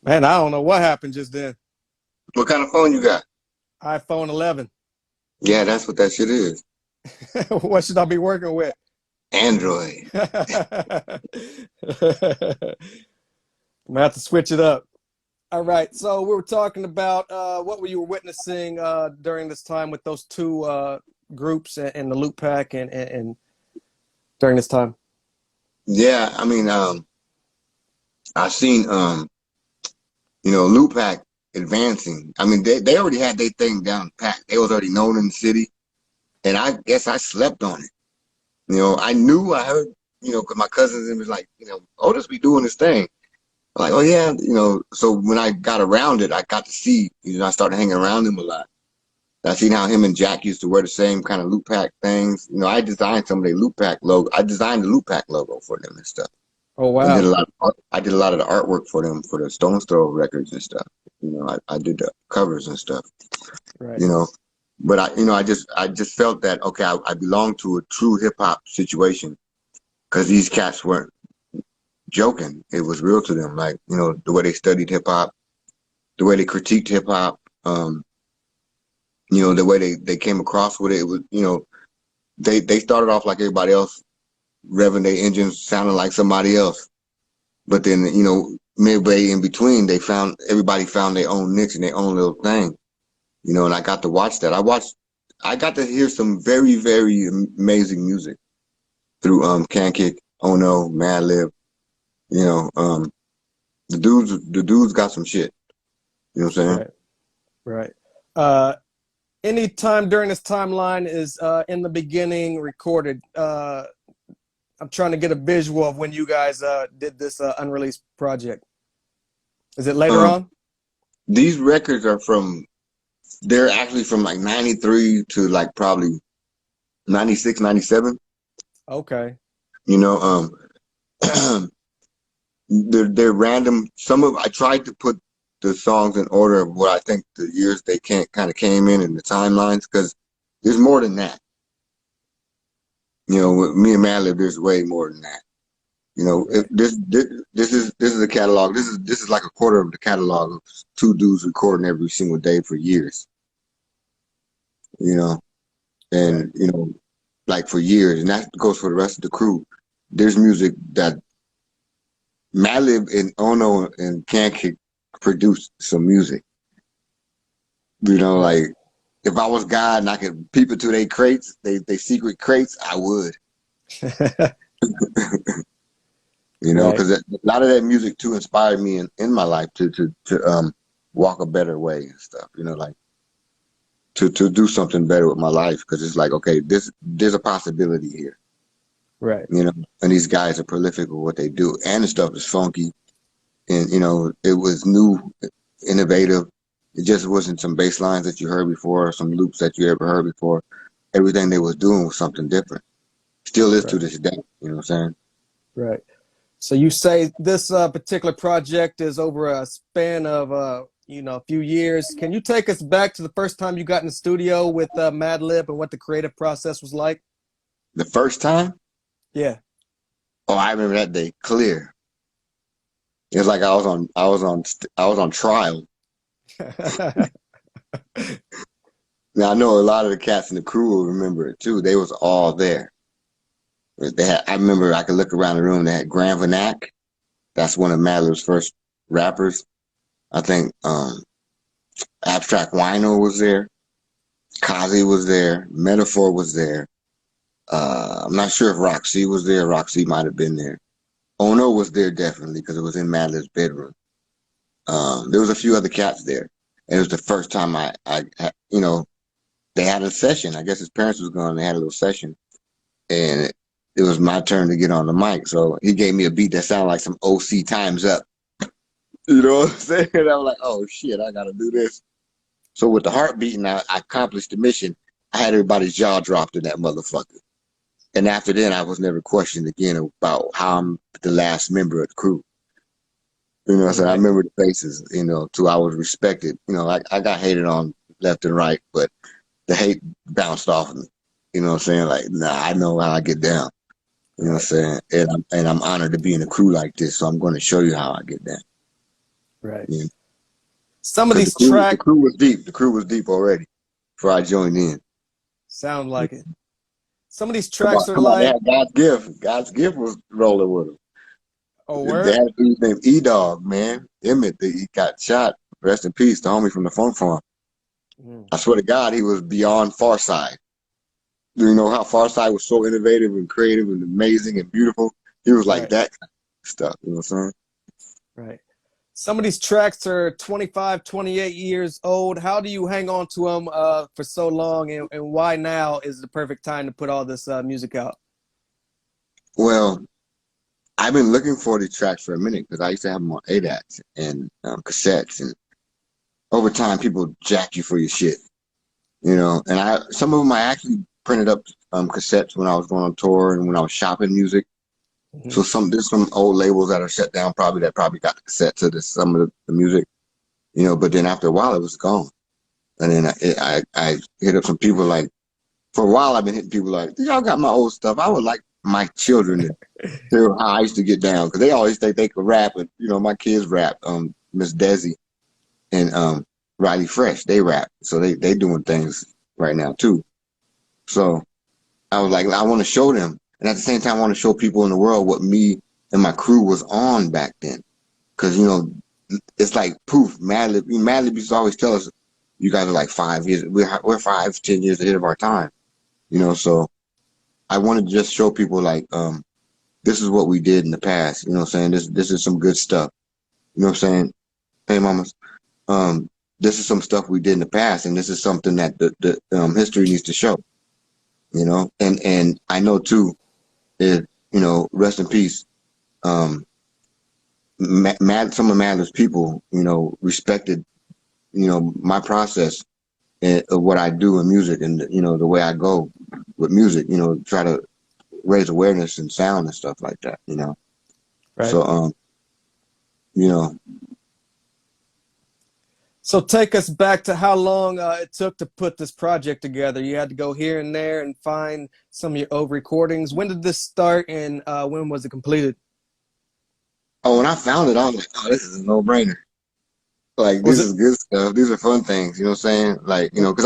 Man, I don't know what happened just then. What kind of phone you got? iPhone 11. Yeah, that's what that shit is. What should I be working with? Android. I'm gonna have to switch it up. All right. So we were talking about what were you witnessing during this time with those two groups and the Loop Pack and during this time. Yeah, I mean, I seen Lupac advancing. I mean, they already had their thing down pat. They was already known in the city, and I guess I slept on it. I heard, because my cousins and was like, Otis be doing this thing. I'm like, oh yeah, So when I got around it, I got to see. I started hanging around him a lot. I seen how him and Jack used to wear the same kind of Lupac things. I designed some of their Lupac logo. I designed the Lupac logo for them and stuff. Oh And did a wow. lot of art. I did a lot of the artwork for them for the Stones Throw records and stuff. I did the covers and stuff. Right. You know, but I just felt that okay, I belonged to a true hip hop situation because these cats weren't joking. It was real to them. Like the way they studied hip hop, the way they critiqued hip hop. The way they came across with it. It was they started off like everybody else, revving their engines, sounding like somebody else. But then, midway in between, everybody found their own niche and their own little thing, and I got to watch that. I got to hear some very, very amazing music through Can Kick, Ono, Madlib. The dudes got some shit. You know what I'm saying? Right. Right. Uh, any time during this timeline is in the beginning recorded. I'm trying to get a visual of when you guys did this unreleased project. Is it later Um, on? these records they're actually from like 93 to like probably 96, 97. Okay. You know, they're random. I tried to put the songs in order of what I think the years they kind of came in the timelines because there's more than that. With me and Madlib, there's way more than that. Right. This is a catalog. This is like a quarter of the catalog of two dudes recording every single day for years. You know, Right. and like for years, and that goes for the rest of the crew. There's music that Madlib and Ono and Can produced some music. Right. Like if I was God and I could peep into their crates, they secret crates, I would. Right. Because a lot of that music too inspired me in my life to walk a better way and stuff. Like to do something better with my life because it's like okay, there's a possibility here. Right. And these guys are prolific with what they do, and the stuff is funky, and it was new, innovative. It just wasn't some bass lines that you heard before or some loops that you ever heard before. Everything they was doing was something different. Still is to Right. this day. You know what I'm saying? Right. So you say this particular project is over a span of a few years. Can you take us back to the first time you got in the studio with Madlib and what the creative process was like? The first time, Yeah. oh, I remember that day clear. It was like I was on trial. Now I know a lot of the cats in the crew will remember it too. They was all there. I remember I could look around the room. They had Grand Vanac. That's one of Madlib's first rappers. I think Abstract Wino was there. Kazi was there. Metaphor was there. I'm not sure if Roxy was there. Roxy might have been there. Ono was there definitely because it was in Madlib's bedroom. There was a few other cats there. And it was the first time they had a session. I guess his parents was gone. They had a little session. And it was my turn to get on the mic. So he gave me a beat that sounded like some OC Time's Up. You know what I'm saying? And I was like, oh shit, I gotta do this. So with the heart beating, I accomplished the mission. I had everybody's jaw dropped in that motherfucker. And after then, I was never questioned again about how I'm the last member of the crew. What I'm saying? I Right. remember the faces, till I was respected. I got hated on left and right, but the hate bounced off of me. You know what I'm saying? Like, nah, I know how I get down. You know what I'm Right. saying? And I'm honored to be in a crew like this, so I'm going to show you how I get down. Right. You know? Some of 'Cause these the tracks crew was deep. The crew was deep already before I joined in. sound like it. Some of these Come on, tracks are come on. They like, had God's gift. God's gift was rolling with them. oh, They word? had a dude named E-Dog, man. Emmett, he got shot. Rest in peace, the homie from the Funk Farm. Mm, I swear to God, he was beyond Farside. Do you know how Farside was so innovative and creative and amazing and beautiful? He was like right, that kind of stuff. You know what I'm saying? right. Some of these tracks are 25, 28 years old. How do you hang on to them for so long, and why now is the perfect time to put all this music out? Well, I've been looking for these tracks for a minute because I used to have them on ADATs and cassettes, and over time, people jack you for your shit. You know, and some of them I actually printed up cassettes when I was going on tour and when I was shopping music. Mhm. So there's some old labels that are shut down that probably got the cassette to some of the music, you know. But then after a while, it was gone. And then I hit up some people like, for a while I've been hitting people like, y'all got my old stuff. I would like my children to hear how I used to get down because they always think they could rap. And you know, my kids rap. Miss Desi and Riley Fresh, they rap. So they doing things right now too. So I was like, I want to show them. And at the same time, I want to show people in the world what me and my crew was on back then. Because, you know, it's like poof, Madlib used to always tell us, you guys are like 5 years, we're 5, 10 years ahead of our time. You know, so I wanted to just show people like, this is what we did in the past. You know what I'm saying? This is some good stuff. You know what I'm saying? Hey, mamas, this is some stuff we did in the past, and this is something that the history needs to show. You know, and I know too, if you know, rest in peace. Um, some of Madlib's people, you know, respected, you know, my process of what I do in music, and you know, the way I go with music. You know, try to raise awareness and sound and stuff like that. You know, Right. so you know, So take us back to how long it took to put this project together. You had to go here and there and find some of your old recordings. When did this start, and when was it completed? when I found it, I was like, oh, this is a no brainer. Like Was this it? is good stuff. These are fun things. You know what I'm saying? Like you know, because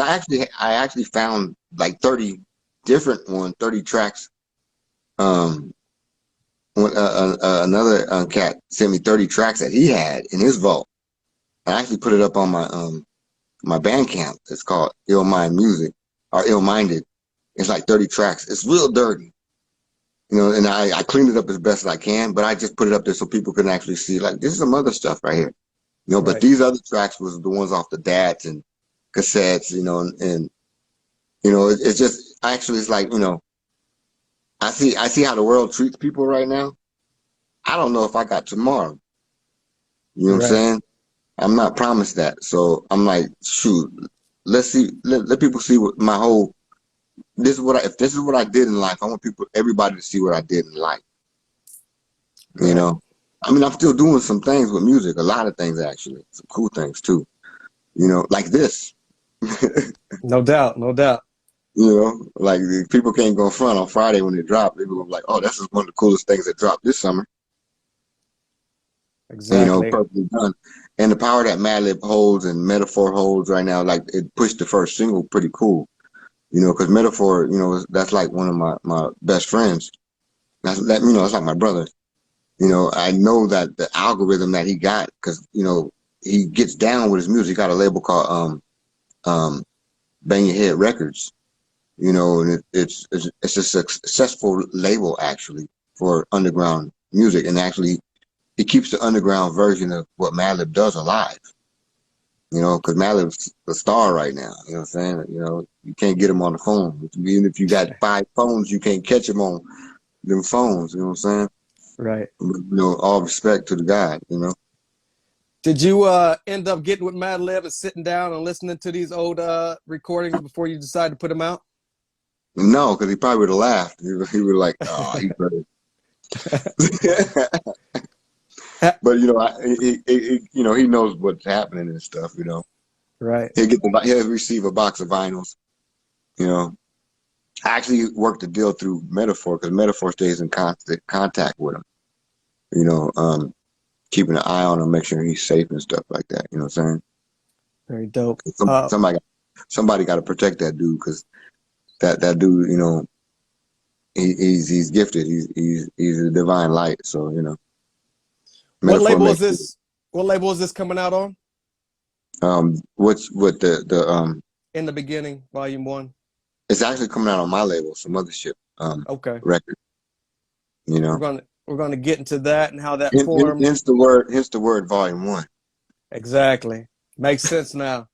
I actually found like 30 different 30 tracks. Um, when, another cat sent me 30 tracks that he had in his vault. I actually put it up on my Bandcamp. It's called Ill Mind Music or Ill Minded. It's like 30 tracks. It's real dirty, you know. And I cleaned it up as best as I can, but I just put it up there so people can actually see like this is some other stuff right here, you know. But Right. these other tracks was the ones off the DATs and cassettes, you know, and you know it's just actually it's like you know I see how the world treats people right now. I don't know if I got tomorrow. You know what I'm Right. saying? I'm not promised that. So I'm like, shoot, let's see, let people see what my whole, if this is what I did in life, I want everybody to see what I did in life. You Right. know, I mean, I'm still doing some things with music, a lot of things actually, some cool things too, you know, like this, No doubt. No doubt. you know, like people can't go front on Friday when it dropped. People will be like, oh, this is one of the coolest things that dropped this summer. And, you know, Exactly. perfectly done. And the power that Madlib holds and Metaphor holds right now, like it pushed the first single pretty cool. You know, because Metaphor, you know, that's like one of my best friends. You know, it's like my brother. You know, I know that the algorithm that he got, because you know, he gets down with his music. He got a label called um Bang Your Head Records. You know, and it's a successful label actually for underground music, and actually he keeps the underground version of what Madlib does alive. You know, because Madlib's a star right now. You know what I'm saying? You know, you can't get him on the phone. Even if you got 5 phones, you can't catch him on them phones. You know what I'm saying? Right. You know, all respect to the guy. You know. Did you end up getting with Madlib and sitting down and listening to these old recordings before you decided to put them out? No, because he probably would have laughed. He would have like, oh, he's better. But you know, you know, he knows what's happening and stuff. You know, Right. he'll receive a box of vinyls. You know, I actually worked the deal through Metaphor because Metaphor stays in constant contact with him. You know, keeping an eye on him, make sure he's safe and stuff like that. You know what I'm saying? Very dope. Somebody got to protect that dude because that dude, you know, he's gifted. He's a divine light. So you know, What metaphor label is makes this? What label is this coming out on? what the In the Beginning, Volume 1. it's actually coming out on my label, some Mothership Okay. record. You know, We're gonna get into that and how that formed. hence the word Volume 1. Exactly. Makes sense now.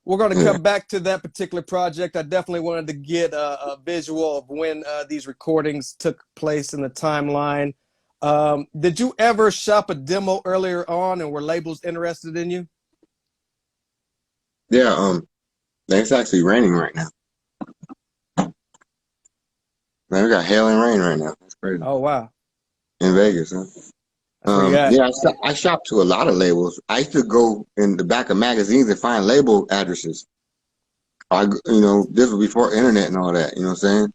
We're going to Yeah. come back to that particular project. I definitely wanted to get a visual of when these recordings took place in the timeline. Did you ever shop a demo earlier on and were labels interested in you? Yeah, it's actually raining right now. Man, we got hail and rain right now. That's crazy. Oh, wow. In Vegas, huh? That's where you at. Yeah, I shop to a lot of labels. I used to go in the back of magazines and find label addresses. You know, this was before internet and all that. You know what I'm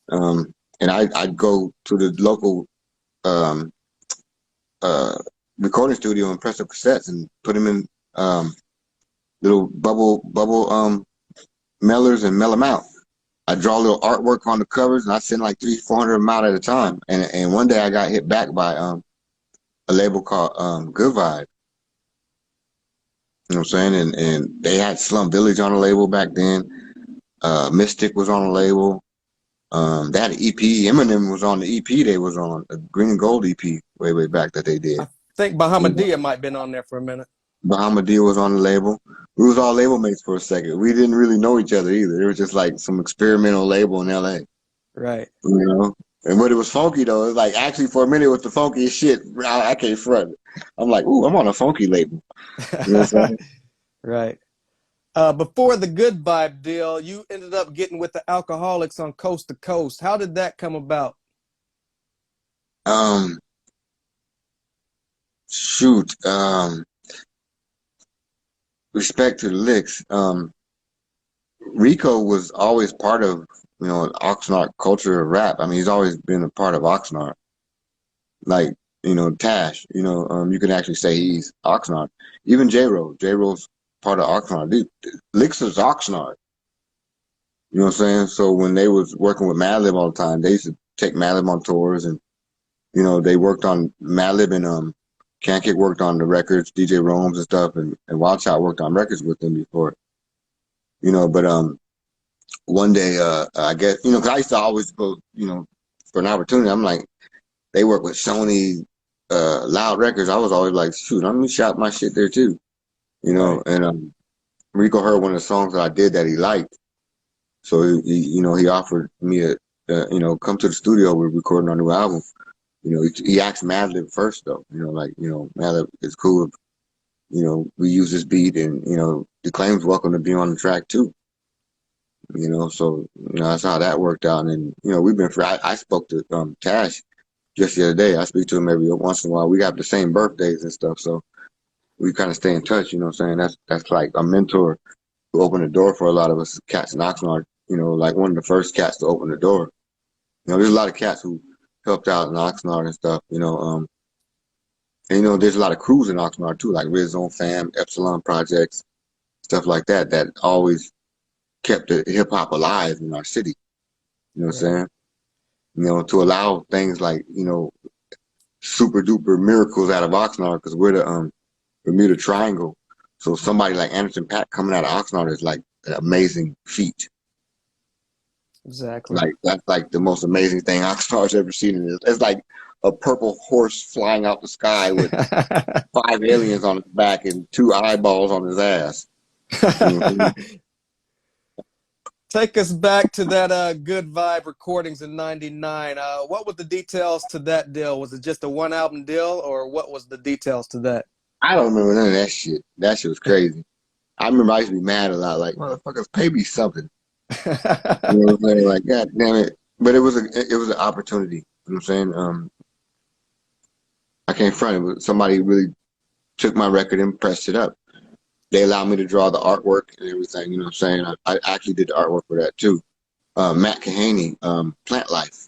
saying? And I'd go to the local um, uh, recording studio and press up cassettes and put them in little bubble mailers and mail them out. I draw a little artwork on the covers and I send like 300-400 of them out at a time. And one day I got hit back by a label called Good Vibe. You know what I'm saying? And they had Slum Village on the label back then. Mystic was on the label. They had an EP. Eminem was on the EP they was on, the Green and Gold EP way back that they did. I think Bahamadia might have been on there for a minute. Bahamadia was on the label. We was all label mates for a second. We didn't really know each other either. It was just like some experimental label in LA. Right. You know? And but it was funky though. It was like actually for a minute it was the funkiest shit. I can't front it. I'm like, ooh, I'm on a funky label. You know what I'm saying? Right. Before the Good Vibe deal, you ended up getting with the Alkaholiks on Coast to Coast. How did that come about? Shoot. Respect to the licks. Rico was always part of, you know, Oxnard culture of rap. I mean, he's always been a part of Oxnard. Like, you know, Tash, you know, you can actually say he's Oxnard. Even J-Ro's part of Oxnard. Dude, Licks is Oxnard. You know what I'm saying? So when they was working with Madlib all the time, they used to take Madlib on tours and, you know, they worked on Madlib and Can Kick worked on the records, DJ Rome's and stuff, and Wild Child worked on records with them before. You know, but one day, I guess, you know, 'cause I used to always go, you know, for an opportunity. I'm like, they work with Sony, Loud Records. I was always like, shoot, let me shop my shit there too, you know. Right. And Rico heard one of the songs that I did that he liked, so you know, he offered me you know, come to the studio. We're recording our new album. You know, he asked Madlib first though. You know, like, you know, Madlib is cool. You know, we use this beat, and you know, Declaime's welcome to be on the track too. You know, so you know that's how that worked out. And you know, we've been. I spoke to Tash just the other day. I speak to him every once in a while. We got the same birthdays and stuff, so we kind of stay in touch. You know what I'm saying? That's like a mentor who opened the door for a lot of us cats in Oxnard. You know, like one of the first cats to open the door. You know, there's a lot of cats who helped out in Oxnard and stuff. You know, and you know, there's a lot of crews in Oxnard too, like Red Zone Fam, Epsilon Projects, stuff like that. That always kept the hip hop alive in our city. You know what I'm saying? You know, to allow things like, you know, super duper miracles out of Oxnard, because we're the Bermuda Triangle. So somebody like Anderson .Paak coming out of Oxnard is like an amazing feat. Exactly. Like that's like the most amazing thing Oxnard's ever seen. It's like a purple horse flying out the sky with 5 aliens on his back and 2 eyeballs on his ass. You know? Take us back to that Good Vibe recordings in '99. What was the details to that deal? Was it just a 1-album deal, or what was the details to that? I don't remember none of that shit. That shit was crazy. I remember I used to be mad a lot, like, motherfuckers, pay me something. You know what I'm saying? Like, God damn it. But it was an opportunity. You know what I'm saying? I can't front it, but somebody really took my record and pressed it up. They allowed me to draw the artwork and everything, you know what I'm saying? I actually did the artwork for that too. Matt Kahaney, Plant Life.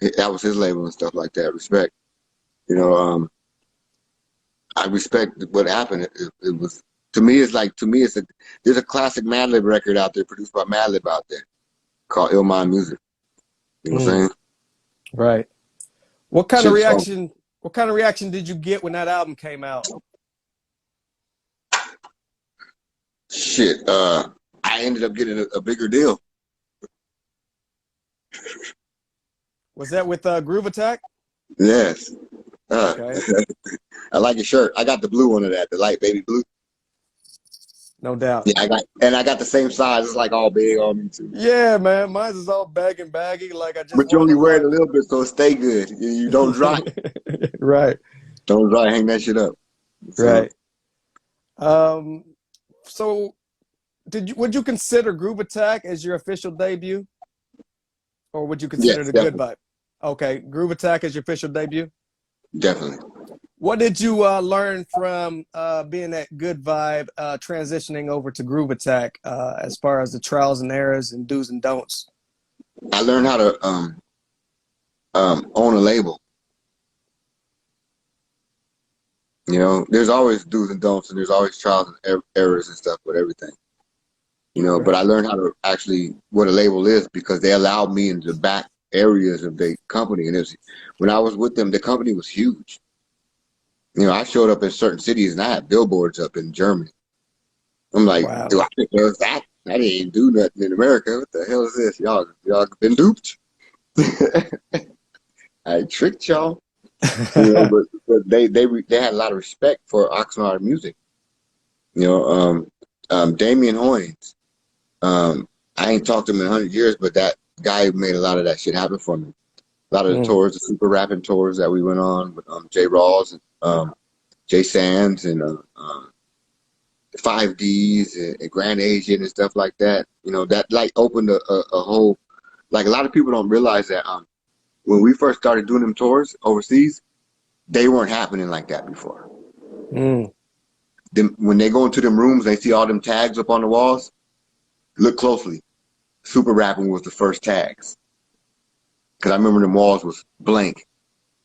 That was his label and stuff like that. Respect. You know, I respect what happened. It was to me. It's like there's a classic Madlib record out there produced by Madlib out there called Ill Mind Music. You know what I'm saying? Right. What kind of Shit's so reaction? What kind of reaction did you get when that album came out? shit. I ended up getting a bigger deal. Was that with Groove Attack? Yes. Okay. I like your shirt. I got the blue one of that, the light baby blue. No doubt. Yeah, I got the same size. It's like all big on me too. Yeah, man. Mine is all baggy. Like I just But you won only the wear it a lottery. little bit, so stay good. You don't dry. Right. Don't dry. Hang that shit up. So, Right. So would you consider Groove Attack as your official debut? Or would you consider yes, the Good definitely, Vibe? Okay, Groove Attack as your official debut. definitely. What did you learn from being at Good Vibe, transitioning over to Groove Attack, as far as the trials and errors and do's and don'ts? I learned how to own a label. You know, there's always do's and don'ts, and there's always trials and errors and stuff with everything. You know, but Right. I learned how to actually what a label is because they allowed me into the back areas of the company. And when I was with them, the company was huge. You know, I showed up in certain cities and I had billboards up in Germany. I'm like, Wow. do I think there's that? I didn't do nothing in America. What the hell is this? Y'all been duped. I tricked y'all. You know, but they had a lot of respect for Oxnard music. You know, Damian Hoynes. I ain't talked to him in 100 years, but that guy made a lot of that shit happen for me. A lot of the Mm, tours, the super rapping tours that we went on with Jay Rawls and Jay Sands and 5Ds and Grand Asian and stuff like that. You know, that like opened a whole, like a lot of people don't realize that when we first started doing them tours overseas, they weren't happening like that before. mm, When they go into them rooms, they see all them tags up on the walls. Look closely. Super rapping was the first tags. Because I remember them walls was blank.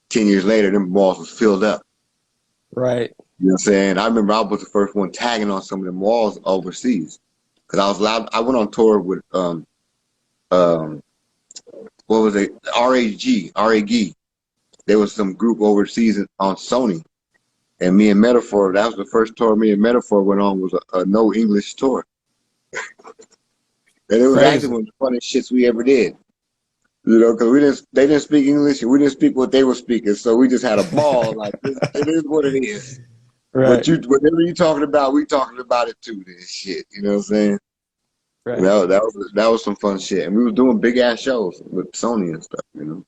10 years later, them walls was filled up. right. You know what I'm saying? I remember I was the first one tagging on some of them walls overseas. Because I was allowed, I went on tour with, um, what was it? RAG. There was some group overseas on Sony. And me and Metaphor, that was the first tour me and Metaphor went on, was a no English tour. And it was actually Crazy. one of the funniest shits we ever did. You know, because they didn't speak English and we didn't speak what they were speaking. So we just had a ball. Like, it is what it is. Right. Whatever you talking about, we talking about it too. This shit, you know what I'm saying? Right. That was some fun shit, and we was doing big ass shows with Sony and stuff. You know,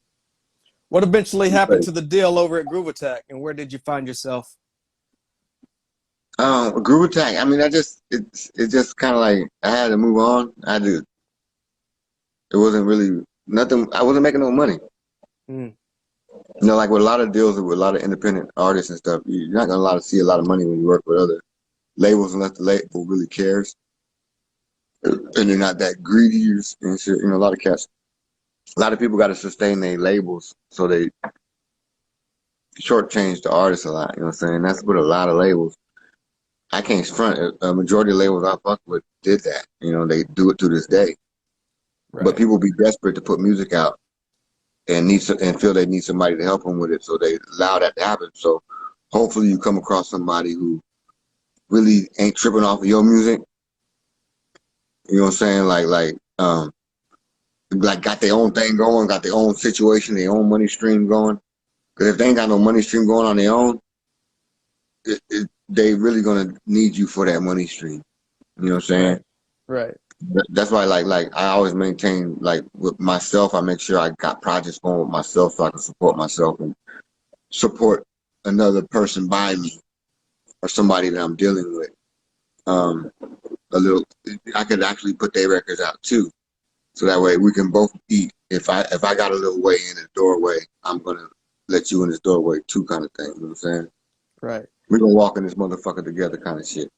What eventually happened like, to the deal over at Groove Attack, and where did you find yourself? Groove Attack. I mean, it's just kind of like I had to move on. I had to. It wasn't really nothing. I wasn't making no money. Mm, You know, like with a lot of deals with a lot of independent artists and stuff, you're not gonna see a lot of money when you work with other labels unless the label really cares and they're not that greedy and shit. You know, a lot of people got to sustain their labels, so they shortchange the artists a lot. You know what I'm saying? That's what a lot of labels. I can't front. A majority of labels I fuck with did that. You know, they do it to this day. But right. people be desperate to put music out and and feel they need somebody to help them with it, so they allow that to happen. So hopefully you come across somebody who really ain't tripping off of your music. You know what I'm saying? Like got their own thing going, got their own situation, their own money stream going. Because if they ain't got no money stream going on their own, they really gonna need you for that money stream. You know what I'm Right. saying? Right. That's why, like I always maintain, like with myself, I make sure I got projects going with myself so I can support myself and support another person by me or somebody that I'm dealing with. Um, I could actually put their records out too, so that way we can both eat. If I got a little way in the doorway, I'm gonna let you in this doorway too, kind of thing. You know what I'm saying? Right. We're gonna walk in this motherfucker together, kind of shit.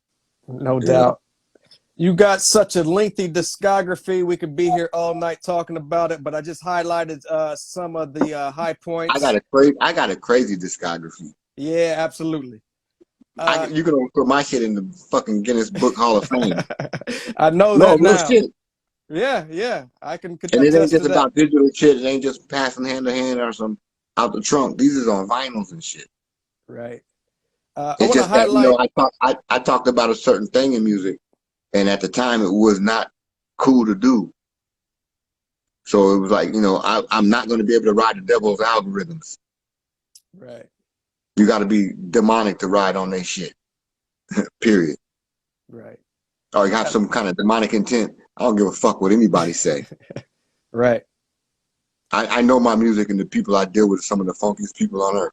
No You know? doubt. You got such a lengthy discography. We could be here all night talking about it, but I just highlighted some of the high points. I got a crazy discography. Yeah, absolutely. You can put my shit in the fucking Guinness Book Hall of Fame. I know No, that real now. shit. Yeah, I can And it ain't attest to just that. about digital shit. It ain't just passing hand to hand or some out the trunk. These is on vinyls and shit. Right. I It's want to just that, highlight. I talked about a certain thing in music, and at the time it was not cool to do. So it was like, I'm not going to be able to ride the devil's algorithms. Right. You got to be demonic to ride on their shit, period. Right. Or you have some kind of demonic intent. I don't give a fuck what anybody say. Right. I know my music, and the people I deal with are some of the funkiest people on earth.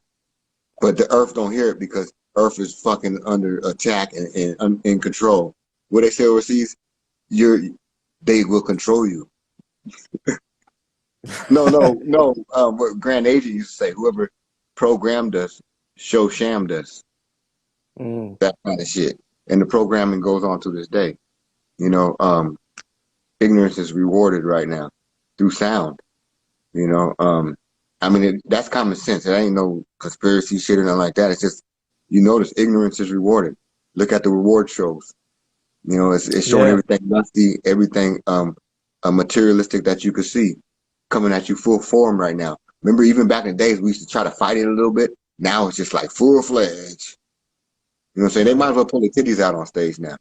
But the earth don't hear it because earth is fucking under attack and in control. What they say overseas, they will control you. No. What Grand Agent used to say, whoever programmed us, show shammed us. That kind of shit. And the programming goes on to this day. Ignorance is rewarded right now through sound. That's common sense. It ain't no conspiracy shit or nothing like that. It's just, notice ignorance is rewarded. Look at the reward shows. It's showing everything lusty, everything materialistic that you could see coming at you full form right now. Remember, even back in the days, we used to try to fight it a little bit. Now it's just like full-fledged. You know what I'm saying? They might as well pull their titties out on stage now.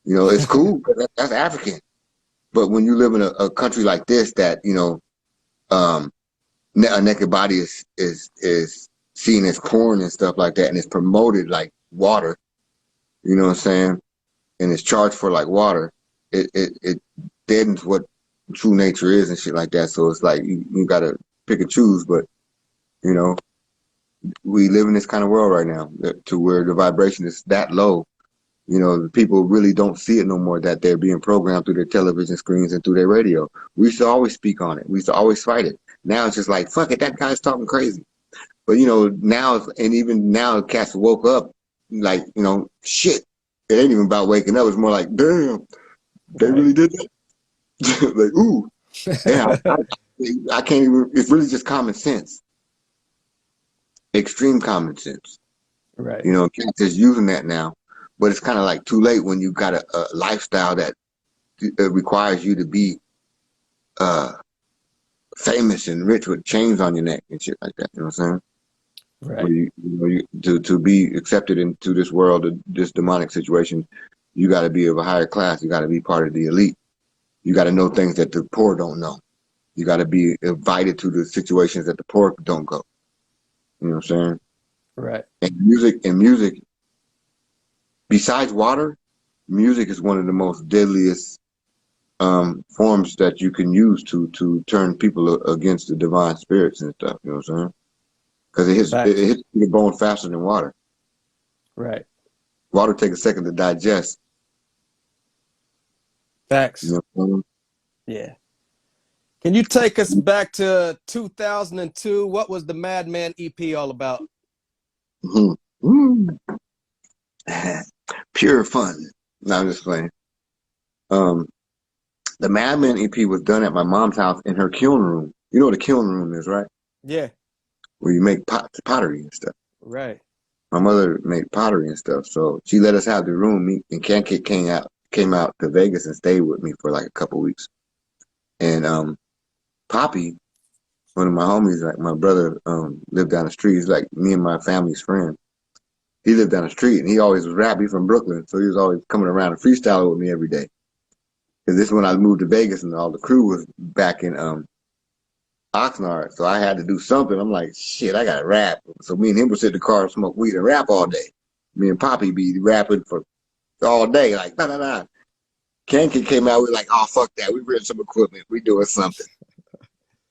It's cool because that's African. But when you live in a country like this that, a naked body is seen as porn and stuff like that, and it's promoted like water, you know what I'm saying? And it's charged for like water. It deadens what true nature is and shit like that. So it's like you gotta pick and choose, but we live in this kind of world right now to where the vibration is that low. The people really don't see it no more, that they're being programmed through their television screens and through their radio. We used to always speak on it. We used to always fight it. Now it's just like, fuck it, that guy's talking crazy. But, now, and even now, cats woke up, like, shit. It ain't even about waking up. It's more like, damn, they really did that? Like, ooh. Yeah, I can't even, it's really just common sense. Extreme common sense. Right. Cats is using that now. But it's kind of like too late when you got a lifestyle that requires you to be famous and rich with chains on your neck and shit like that. You know what I'm saying? Right. To be accepted into this world, this demonic situation, you got to be of a higher class. You got to be part of the elite. You got to know things that the poor don't know. You got to be invited to the situations that the poor don't go. You know what I'm saying? Right. And music. Besides water, music is one of the most deadliest forms that you can use to turn people against the divine spirits and stuff. You know what I'm saying? Because it hits your bone faster than water. Right. Water takes a second to digest. Facts. You know what I'm saying? Yeah. Can you take us back to 2002? What was the Madman EP all about? Pure fun. No, I'm just playing. The Madman EP was done at my mom's house in her kiln room. You know what a kiln room is, right? Yeah. Where you make pottery and stuff. Right. My mother made pottery and stuff, so she let us have the room. Me and Kankit came out to Vegas and stayed with me for like a couple weeks. And Poppy, one of my homies, like my brother, lived down the street. He's like me and my family's friend. He lived down the street, and he always was rapping. He's from Brooklyn, so he was always coming around and freestyling with me every day. Because this is when I moved to Vegas, and all the crew was back in Oxnard, so I had to do something. I'm like, shit, I gotta rap. So me and him would sit in the car and smoke weed and rap all day. Me and Poppy be rapping for all day, like nah nah nah. Kankit came out, we like, oh fuck that, we rented some equipment, we doing something.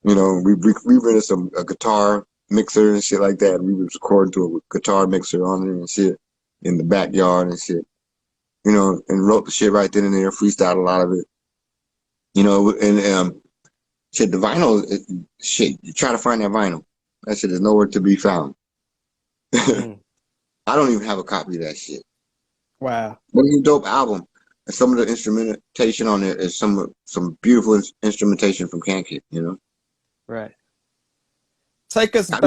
We rented a guitar mixer and shit like that. We was recording to a guitar mixer on it and shit in the backyard and shit. And wrote the shit right then and there, freestyled a lot of it. And shit, the vinyl, shit, you try to find that vinyl. That shit is nowhere to be found. I don't even have a copy of that shit. Wow. But it's a dope album. And some of the instrumentation on there is some beautiful instrumentation from Kankit, you know. Right. Take us